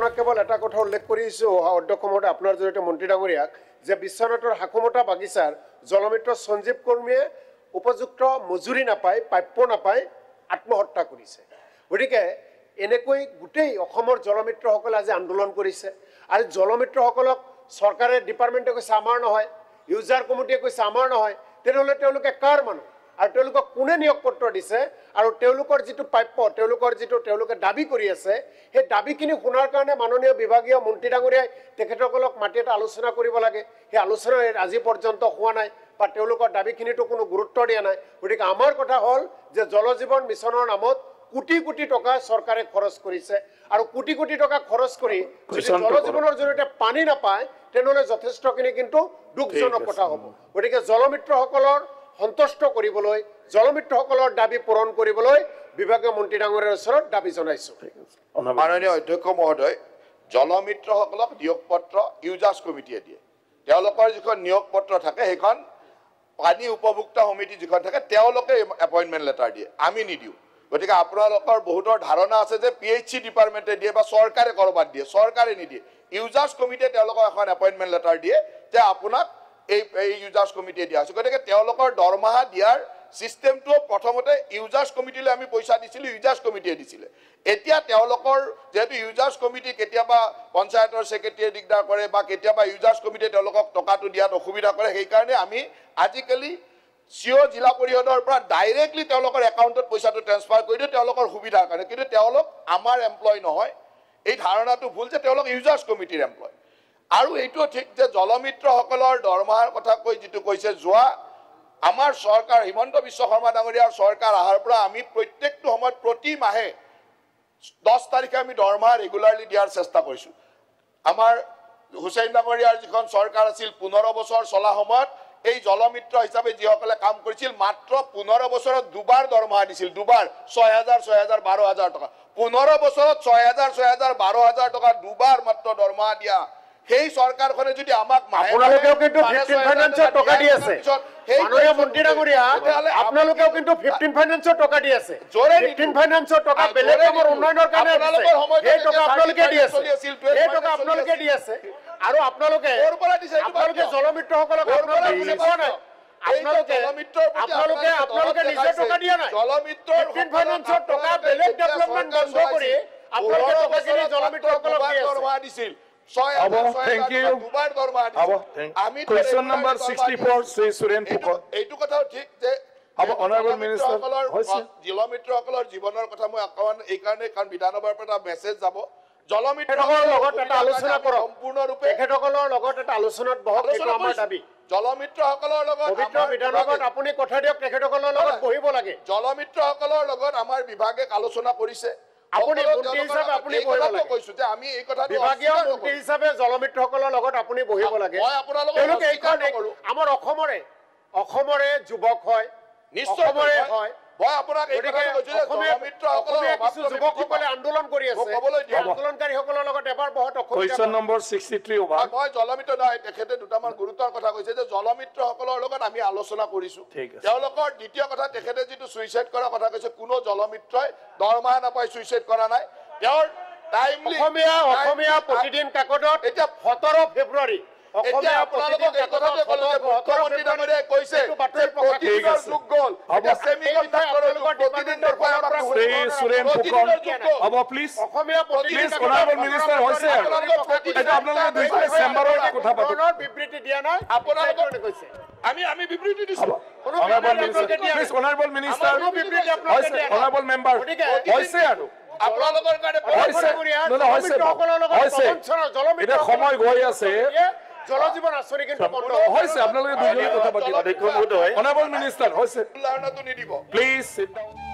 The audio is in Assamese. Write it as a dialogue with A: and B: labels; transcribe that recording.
A: আপোনাক কেৱল এটা কথা উল্লেখ কৰিছোঁ অধ্যক্ষ মহোদয় আপোনাৰ জৰিয়তে মন্ত্ৰী ডাঙৰীয়াক যে বিশ্বনাথৰ হাকুমতা বাগিচাৰ জলমিত্ৰ সঞ্জীৱ কৰ্মীয়ে উপযুক্ত মজুৰি নাপায় প্ৰাপ্য নাপায় আত্মহত্যা কৰিছে গতিকে এনেকৈ গোটেই অসমৰ জলমিত্ৰসকলে আজি আন্দোলন কৰিছে আৰু জলমিত্ৰসকলক চৰকাৰে ডিপাৰ্টমেণ্টে কৈছে আমাৰ নহয় ইউজাৰ কমিটিয়ে কৈছে আমাৰ নহয় তেনেহ'লে তেওঁলোকে কাৰ মানুহ আৰু তেওঁলোকক কোনে নিয়োগ পত্ৰ দিছে আৰু তেওঁলোকৰ যিটো প্ৰাপ্য তেওঁলোকে দাবী কৰি আছে সেই দাবীখিনি শুনাৰ কাৰণে মাননীয় বিভাগীয় মন্ত্ৰী ডাঙৰীয়াই তেখেতসকলক মাতি এটা আলোচনা কৰিব লাগে সেই আলোচনা আজি পৰ্যন্ত হোৱা নাই বা তেওঁলোকৰ দাবীখিনিতো কোনো গুৰুত্ব দিয়া নাই গতিকে আমাৰ কথা হ'ল যে জল জীৱন মিছনৰ নামত কোটি কোটি টকা চৰকাৰে খৰচ কৰিছে আৰু কোটি কোটি টকা খৰচ কৰি যদি জল জীৱনৰ জৰিয়তে পানী নাপায় তেনেহ'লে যথেষ্টখিনি কিন্তু দুখজনক কথা হ'ব গতিকে জলমিত্ৰসকলৰ সন্তুষ্ট কৰিবলৈ জলমিত্ৰসকলৰ দাবী পূৰণ কৰিবলৈ বিভাগীয় মন্ত্ৰী ডাঙৰীয়াৰ ওচৰত দাবী জনাইছোঁ
B: মাননীয় অধ্যক্ষ মহোদয় জলমিত্ৰসকলক নিয়োগ পত্ৰ ইউজাৰ্ছ কমিটিয়ে দিয়ে তেওঁলোকৰ যিখন নিয়োগ পত্ৰ থাকে সেইখন পানী উপভোক্তা সমিতি যিখন থাকে তেওঁলোকে এপইণ্টমেণ্ট লেটাৰ দিয়ে আমি নিদিওঁ গতিকে আপোনালোকৰ বহুতৰ ধাৰণা আছে যে PHC ডিপাৰ্টমেণ্টে দিয়ে বা চৰকাৰে ক'ৰবাত দিয়ে চৰকাৰে নিদিয়ে ইউজাৰ্ছ কমিটিয়ে তেওঁলোকক এখন এপইণ্টমেণ্ট লেটাৰ দিয়ে যে আপোনাক এই ইউজাৰ্ছ কমিটিয়ে দিয়া হৈছে গতিকে তেওঁলোকৰ দৰমহা দিয়াৰ চিষ্টেমটো প্ৰথমতে ইউজাৰ্ছ কমিটিলৈ আমি পইচা দিছিলোঁ ইউজাৰ্ছ কমিটিয়ে দিছিলে এতিয়া তেওঁলোকৰ যেহেতু ইউজাৰ্ছ কমিটি কেতিয়াবা পঞ্চায়তৰ ছেক্ৰেটাৰীয়ে দিগদাৰ কৰে বা কেতিয়াবা ইউজাৰ্ছ কমিটিয়ে তেওঁলোকক টকাটো দিয়াত অসুবিধা কৰে সেইকাৰণে আমি আজিকালি CO জিলা পৰিষদৰ পৰা ডাইৰেক্টলি তেওঁলোকৰ একাউণ্টত পইচাটো ট্ৰেন্সফাৰ কৰি দিওঁ তেওঁলোকৰ সুবিধাৰ কাৰণে কিন্তু তেওঁলোক আমাৰ এমপ্লয় নহয় এই ধাৰণাটো ভুল যে তেওঁলোক ইউজাৰ্ছ কমিটিৰ এমপ্লয় আৰু এইটো ঠিক যে জলমিত্ৰসকলৰ দৰমহাৰ কথা কৈ যিটো কৈছে যোৱা আমাৰ চৰকাৰ হিমন্ত বিশ্ব শৰ্মা ডাঙৰীয়াৰ চৰকাৰ অহাৰ পৰা আমি প্ৰত্যেকটো সময়ত প্ৰতি মাহে 10 তাৰিখে আমি দৰমহা ৰেগুলাৰলি দিয়াৰ চেষ্টা কৰিছোঁ আমাৰ হুছেইন ডাঙৰীয়াৰ যিখন চৰকাৰ আছিল 15 বছৰ চলা সময়ত এই জলমিত্ৰ হিচাপে যিসকলে কাম কৰিছিল মাত্ৰ 15 বছৰত দুবাৰ দৰমহা দিছিল দুবাৰ 6000 12,000 টকা 15 বছৰত 6000 12,000 টকা দুবাৰ মাত্ৰ দৰমহা দিয়া সেই চৰকাৰখনে যদি আমাক
A: আপোনালোকেও কিন্তু 15 ফাইনান্সৰ টকা দি আছে মাননীয় মন্ত্ৰী ডাঙৰীয়া আপোনালোকেও কিন্তু 15 ফাইনান্সৰ টকা দি আছে 15 ফাইনান্সৰ টকা বেলেগ কামৰ উন্নয়নৰ কাৰণে আপোনালোকৰ সময় এই টকা আপোনালোকে দি আছে এই টকা আপোনালোকে দি আছে আৰু আপোনালোকে জলমিত্ৰসকলক আপোনালোকে বুজি পোৱা নাই আপোনালোকে নিজে টকা দিয়া নাই জলমিত্ৰ 15 ফাইনান্সৰ টকা বেলেগ ডেভেলপমেণ্ট বন্ধ কৰি আপোনালোকে টকাখিনি জলমিত্ৰসকলক দিছিল
C: Thank you. Question number 64, Sri Suren Pukor.
B: এইটো কথাও ঠিক যে
C: Honorable Minister,
B: জলমিত্ৰসকলৰ জীৱনৰ কথা মই অকমান এই কাৰণে কাৰণ বিধানসভাৰ পৰা মেছেজ যাব
A: জলমিত্ৰসকলৰ লগত এটা আলোচনা কৰক সম্পূৰ্ণৰূপে তেখেতসকলৰ লগত এটা আলোচনাত বহক এইটো আমাৰ দাবী
B: জলমিত্ৰসকলৰ লগত
A: পবিত্ৰ বিধানসভাত আপুনি কথা দিয়ক তেখেতসকলৰ লগত বহিব লাগে
B: জলমিত্ৰসকলৰ লগত আমাৰ বিভাগে আলোচনা কৰিছে
A: আপুনি মন্ত্ৰী হিচাপে আপুনি বহিব লাগে
B: কৈছো যে আমি এই কথা
A: বিভাগীয় মন্ত্ৰী হিচাপে জলমিত্ৰসকলৰ লগত আপুনি বহিব লাগে
B: মই আপোনালোকক
A: তেওঁলোকে এইখন আমাৰ অসমৰে যুৱক হয়
B: নিশ্চয়
A: হয়
B: মই আপোনাক এই কথা কৈছো যে জলমিত্ৰসকলৰ
A: কিছু যুৱকসকলে আন্দোলন কৰি আছে আন্দোলনকাৰীসকলৰ লগত এবাৰ বহুত
C: Question number 63 over.
B: মই জলমিত্ৰ নাই তেখেতে দুটামান গুৰুত্বৰ কথা কৈছে যে জলমিত্ৰসকলৰ লগত আমি আলোচনা কৰিছো তেওঁলোকৰ দ্বিতীয় কথা তেখেতে যিটো সুইচাইড কৰাৰ কথা কৈছে কোনো জলমিত্ৰই দৰমহা নাপাই সুইচাইড কৰা নাই তেওঁৰ টাইমলি
A: অসমীয়া প্ৰতিদিন কাকতত এতিয়া 17 ফেব্ৰুৱাৰী
B: এতিয়া আপোনালোকক এই কথাটো ক'লো যে মুখ্যমন্ত্ৰী ডাঙৰীয়াই কৈছে প্ৰতিদিনৰ যুগ গ'ল এতিয়া সেমিকণ্ডাক্টৰৰ প্ৰতিদিন দেখুৱাই আমাক
C: Sri Suren Pukor. Please.
A: Asomiya
C: Please, Honorable Minister, হৈছে এটা আপোনালোকে দুইজনে চেম্বাৰৰ কথা পাতক
A: বিবৃতি দিয়া নাই
B: আপোনালোকে কৈছে আমি বিবৃতি দিছো
C: Honorable Minister, please, Honorable Minister, Honorable Member, হৈছে আৰু
B: আপোনালোকৰ কাৰণে
C: এটা সময় গৈ আছে
A: জলজীৱন আঁচনি কিন্তু বন্ধ
C: হৈছে আপোনালোকে দুইজনে কথা পাতিব Honorable Minister, হৈছে
B: উল্লাহটো নিদিব
C: প্লিজ সিট ডাউন